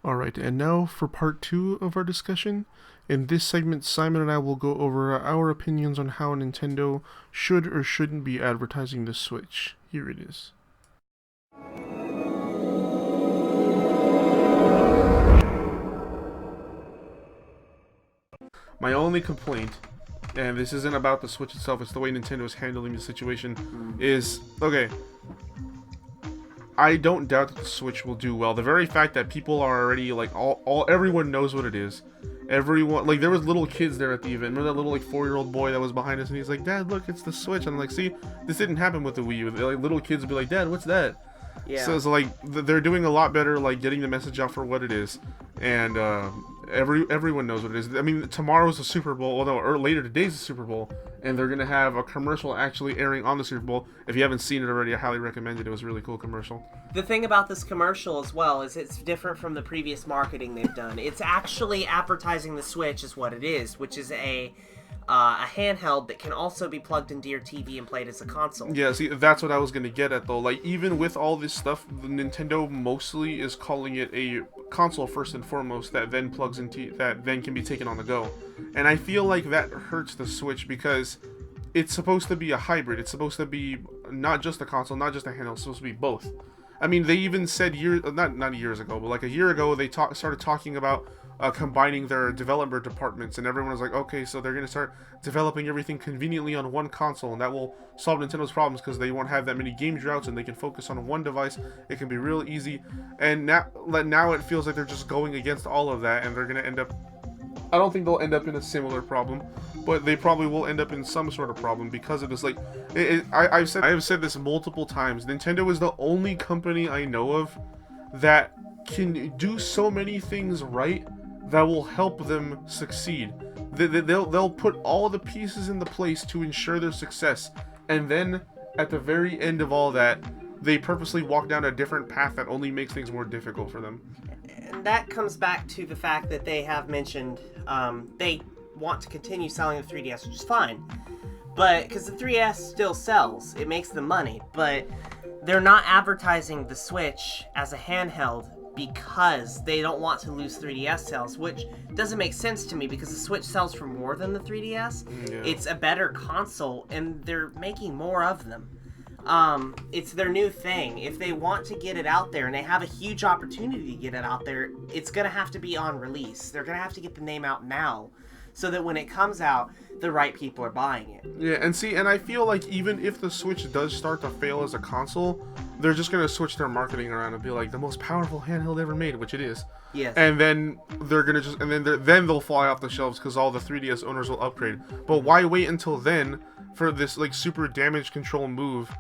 Alright, and now for part 2 of our discussion. In this segment, Simon and I will go over our opinions on how Nintendo should or shouldn't be advertising the Switch. Here it is. My only complaint, and this isn't about the Switch itself, it's the way Nintendo is handling the situation, is, okay, I don't doubt that the Switch will do well. The very fact that people are already, like, everyone knows what it is. Everyone, like, there was little kids there at the event. Remember that little, like, 4-year-old boy that was behind us, and he's like, Dad, look, it's the Switch. And I'm like, see, this didn't happen with the Wii U. Like, little kids would be like, Dad, what's that? Yeah. So it's like, they're doing a lot better, like, getting the message out for what it is. And, everyone knows what it is. I mean, tomorrow's the Super Bowl, although or later today's the Super Bowl, and they're gonna have a commercial actually airing on the Super Bowl. If you haven't seen it already, I highly recommend it. It was a really cool commercial. The thing about this commercial as well is it's different from the previous marketing they've done. It's actually advertising the Switch is what it is, which is a handheld that can also be plugged into your TV and played as a console. Yeah, see, that's what I was gonna get at though. Like, even with all this stuff, the Nintendo mostly is calling it a console first and foremost that then plugs into that then can be taken on the go. And I feel like that hurts the Switch because it's supposed to be a hybrid. It's supposed to be not just a console, not just a handheld. It's supposed to be both. I mean, they even said not years ago, but like a year ago, they started talking about combining their developer departments, and everyone was like, okay, so they're going to start developing everything conveniently on one console, and that will solve Nintendo's problems because they won't have that many game droughts, and they can focus on one device. It can be real easy, and now it feels like they're just going against all of that, and they're going to end up, I don't think they'll end up in a similar problem, but they probably will end up in some sort of problem because of this. Like, I have said this multiple times. Nintendo is the only company I know of that can do so many things right that will help them succeed. They'll put all the pieces into place to ensure their success, and then at the very end of all that, they purposely walk down a different path that only makes things more difficult for them. And that comes back to the fact that they have mentioned they want to continue selling the 3DS, which is fine. But because the 3DS still sells, it makes them money. But they're not advertising the Switch as a handheld because they don't want to lose 3DS sales, which doesn't make sense to me because the Switch sells for more than the 3DS. Yeah. It's a better console, and they're making more of them. It's their new thing. If they want to get it out there, and they have a huge opportunity to get it out there, it's going to have to be on release. They're going to have to get the name out now, so that when it comes out, the right people are buying it. Yeah, and I feel like even if the Switch does start to fail as a console, they're just gonna switch their marketing around and be like the most powerful handheld ever made, which it is. Yes. And then they're gonna then they'll fly off the shelves because all the 3DS owners will upgrade. But why wait until then for this like super damage control move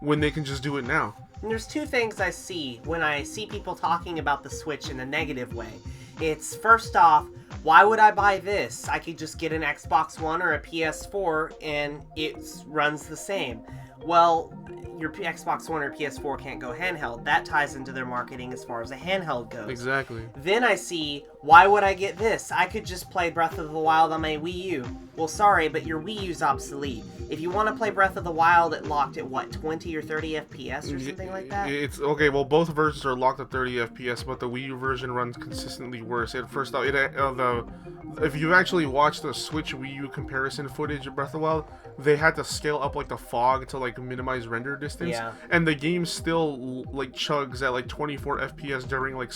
when they can just do it now? And there's two things I see when I see people talking about the Switch in a negative way. It's, first off, why would I buy this? I could just get an Xbox One or a PS4 and it runs the same. Well, your Xbox One or PS4 can't go handheld. That ties into their marketing as far as a handheld goes. Exactly. Then I see, why would I get this? I could just play Breath of the Wild on my Wii U. Well, sorry, but your Wii U's obsolete. If you want to play Breath of the Wild, it locked at what, 20 or 30 FPS or something like that? It's okay. Well, both versions are locked at 30 FPS, but the Wii U version runs consistently worse. First off, if you actually watched the Switch Wii U comparison footage of Breath of the Wild, they had to scale up like the fog to like minimize render distance, Yeah. and the game still like chugs at like 24 FPS during like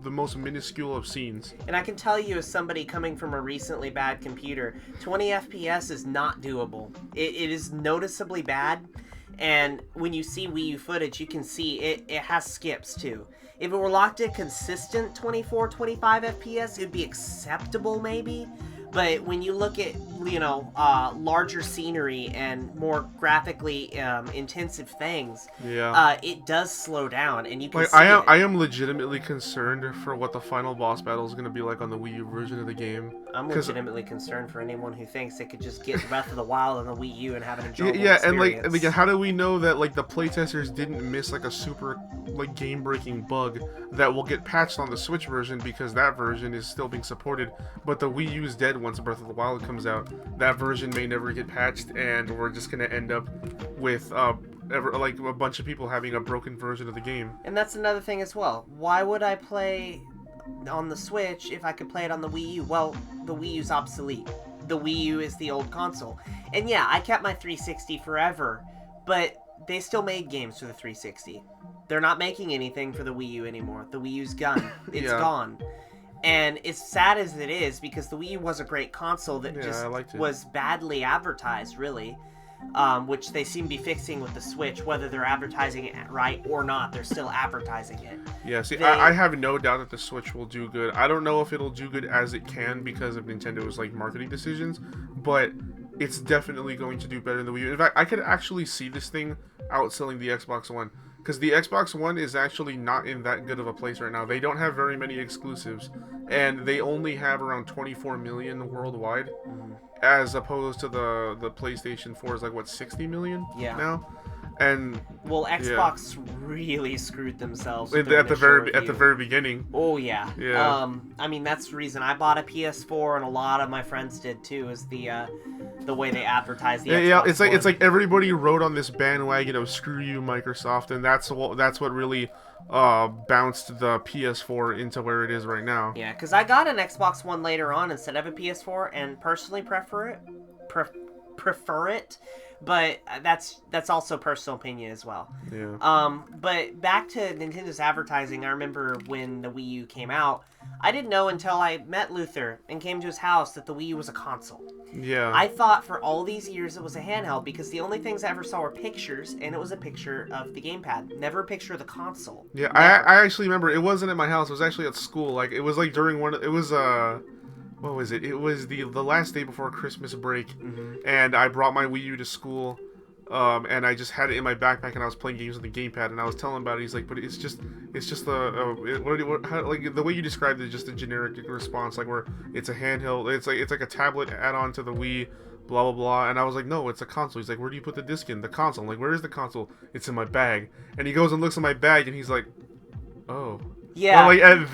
the most minuscule of scenes. And I can tell you, as somebody coming from a recently bad computer, 20 FPS is not doable. It is noticeably bad, and when you see Wii U footage, you can see it has skips too. If it were locked at consistent 24, 25 FPS, it'd be acceptable maybe. But when you look at, larger scenery and more graphically intensive things, Yeah. it does slow down, and you can Like, see I it. am legitimately concerned for what the final boss battle is going to be like on the Wii U version of the game. I'm 'Cause- legitimately concerned for anyone who thinks they could just get Breath of the Wild on the Wii U and have an enjoyable Yeah, experience. and like, how do we know that like the playtesters didn't miss like a super like game-breaking bug that will get patched on the Switch version because that version is still being supported, but the Wii U is dead once Breath of the Wild comes out. That version may never get patched, and we're just gonna end up with like a bunch of people having a broken version of the game. And that's another thing as well. Why would I play on the Switch if I could play it on the Wii U. Well, the Wii U's obsolete. The Wii U is the old console. And yeah, I kept my 360 forever, but they still made games for the 360. They're not making anything for the Wii U anymore. The Wii U's gone. It's gone. And as sad as it is, because the Wii U was a great console that just was badly advertised, really, which they seem to be fixing with the Switch. Whether they're advertising it right or not, they're still advertising it. Yeah, see, I have no doubt that the Switch will do good. I don't know if it'll do good as it can because of Nintendo's like marketing decisions, but it's definitely going to do better than the Wii U. In fact, I could actually see this thing outselling the Xbox One. Because the Xbox One is actually not in that good of a place right now. They don't have very many exclusives. And they only have around 24 million worldwide. As opposed to the PlayStation 4 is like, what, 60 million now? And well, Xbox really screwed themselves at the very beginning. Oh yeah. I mean, that's the reason I bought a PS4, and a lot of my friends did too. Is the way they advertise the Xbox One. It's like everybody rode on this bandwagon of screw you Microsoft, and that's what really bounced the PS4 into where it is right now. Yeah, because I got an Xbox One later on instead of a PS4, and personally prefer it. But that's also personal opinion as well. Yeah. But back to Nintendo's advertising, I remember when the Wii U came out, I didn't know until I met Luther and came to his house that the Wii U was a console. Yeah. I thought for all these years it was a handheld because the only things I ever saw were pictures, and it was a picture of the gamepad, never a picture of the console. Yeah, I actually remember it wasn't at my house. It was actually at school. Like it was like during what was it? It was the last day before Christmas break, and I brought my Wii U to school, and I just had it in my backpack, and I was playing games on the gamepad, and I was telling him about it. He's like, "But it's just like the way you described it, just a generic response, like where it's a handheld, it's like a tablet add-on to the Wii, blah blah blah." And I was like, "No, it's a console." He's like, "Where do you put the disc in?" "The console." I'm like, "Where is the console?" "It's in my bag." And he goes and looks in my bag, and he's like, "Oh." Yeah. Well, like, and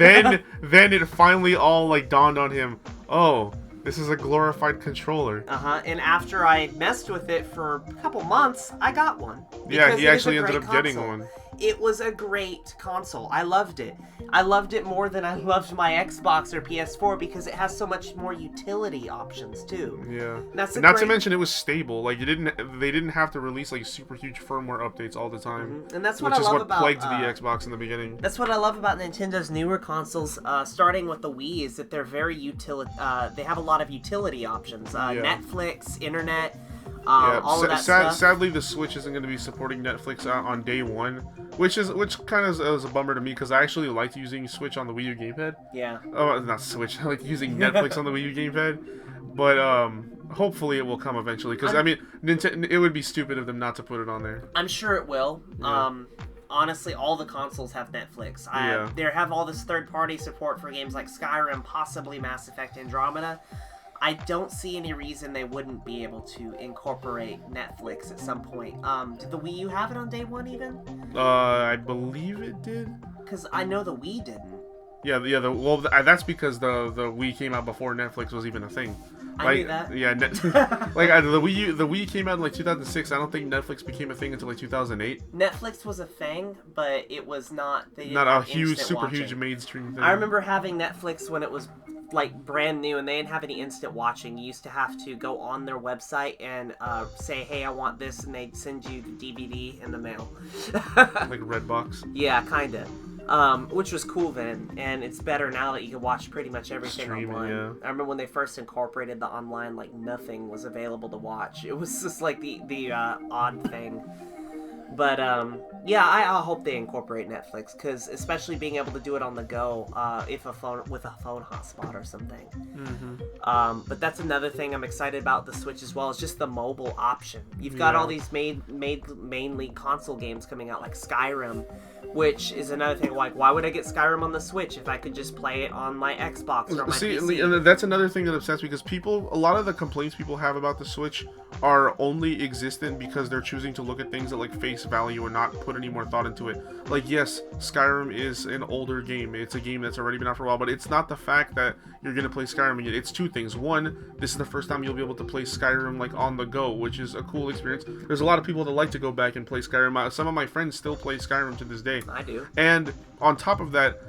then it finally all like dawned on him. Oh, this is a glorified controller. And after I messed with it for a couple months, I got one. Yeah, he actually ended up getting one. It was a great console. I loved it. I loved it more than I loved my Xbox or PS4 because it has so much more utility options too. Yeah. Not to mention it was stable. Like they didn't have to release like super huge firmware updates all the time. And that's what I love about plagued the Xbox in the beginning. That's what I love about Nintendo's newer consoles, starting with the Wii, is that they're very they have a lot of utility options. Netflix, internet. All of that stuff. Sadly, the Switch isn't going to be supporting Netflix on day one, which kind of is a bummer to me because I actually liked using Switch on the Wii U gamepad. Yeah. Oh, not Switch. I like using Netflix on the Wii U gamepad, but hopefully it will come eventually. Because I mean, it would be stupid of them not to put it on there. I'm sure it will. Yeah. Honestly, all the consoles have Netflix. They have all this third-party support for games like Skyrim, possibly Mass Effect Andromeda. I don't see any reason they wouldn't be able to incorporate Netflix at some point. Did the Wii U have it on day one even? I believe it did. Because I know the Wii didn't. Yeah. That's because the Wii came out before Netflix was even a thing. I knew that. Yeah, the Wii came out in like 2006. I don't think Netflix became a thing until like 2008. Netflix was a thing, but it was not. Not a huge mainstream thing. I remember having Netflix when it was like brand new, and they didn't have any instant watching. You used to have to go on their website and say, "Hey, I want this," and they'd send you the DVD in the mail. Like Redbox. Yeah, kinda. Which was cool then, and it's better now that you can watch pretty much everything online. Yeah. I remember when they first incorporated the online, like nothing was available to watch. It was just like the odd thing. But yeah, I hope they incorporate Netflix, because especially being able to do it on the go, with a phone hotspot or something. But that's another thing I'm excited about the Switch as well, is just the mobile option. You've got all these mainly console games coming out, like Skyrim, which is another thing. Like, why would I get Skyrim on the Switch if I could just play it on my Xbox or my PC? And that's another thing that upsets me, because a lot of the complaints people have about the Switch are only existent because they're choosing to look at things at like face value and not put any more thought into it. Like, yes, Skyrim is an older game. It's a game that's already been out for a while, but it's not the fact that you're going to play Skyrim again. It's two things. One, this is the first time you'll be able to play Skyrim like on the go, which is a cool experience. There's a lot of people that like to go back and play Skyrim. Some of my friends still play Skyrim to this day. I do. And on top of that,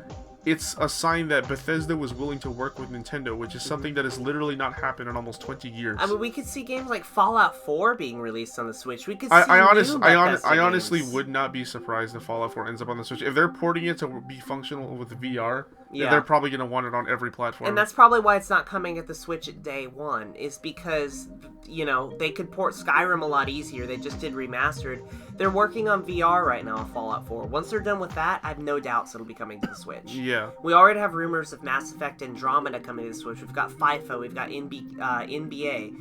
it's a sign that Bethesda was willing to work with Nintendo, which is something that has literally not happened in almost 20 years. I mean, we could see games like Fallout 4 being released on the Switch. We could see I honestly games. would not be surprised if Fallout 4 ends up on the Switch. If they're porting it to be functional with VR, Yeah. they're probably going to want it on every platform. And that's probably why it's not coming at the Switch at day one, is because, you know, they could port Skyrim a lot easier. They just did remastered. They're working on VR right now on Fallout 4. Once they're done with that, I have no doubts it'll be coming to the Switch. Yeah. We already have rumors of Mass Effect Andromeda coming to the Switch. We've got FIFA, we've got NBA.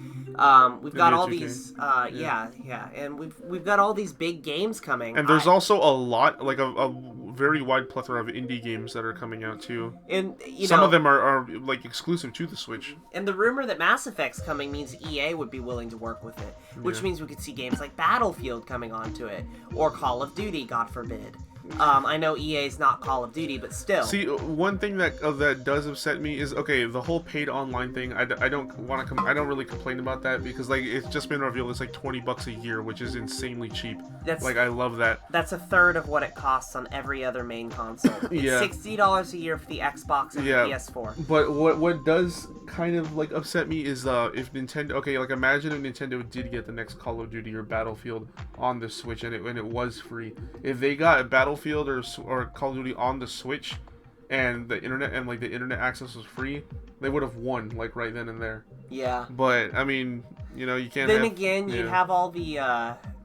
We've got all 2K. these, and we've got all these big games coming. And there's also a lot, like a very wide plethora of indie games that are coming out too. And some of them are like exclusive to the Switch. And the rumor that Mass Effect's coming means EA would be willing to work with it, which means we could see games like Battlefield coming onto it, or Call of Duty, God forbid. I know EA's not Call of Duty, but still. See, one thing that does upset me is, okay, the whole paid online thing. I don't want to I don't really complain about that, because like it's just been revealed it's like $20 a year, which is insanely cheap. Like, I love that. That's a third of what it costs on every other main console. It's $60 a year for the Xbox and the PS4. But what does kind of like upset me is if Nintendo, okay, like imagine if Nintendo did get the next Call of Duty or Battlefield on the Switch and it was free. If they got a Battlefield or Call of Duty on the Switch and the internet access was free, they would have won like right then and there. Yeah. But I mean, you know, you can't. Then again, you'd have all the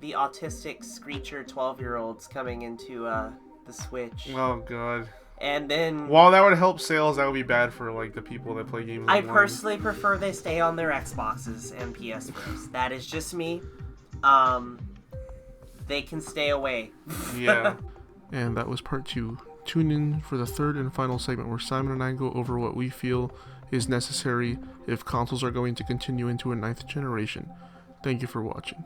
autistic Screecher 12-year-olds coming into the Switch. Oh God. And then, while that would help sales, that would be bad for like the people that play games. I online. personally prefer they stay on their Xboxes and PS4s. That is just me. They can stay away. Yeah. And that was part 2. Tune in for the third and final segment where Simon and I go over what we feel is necessary if consoles are going to continue into a 9th generation. Thank you for watching.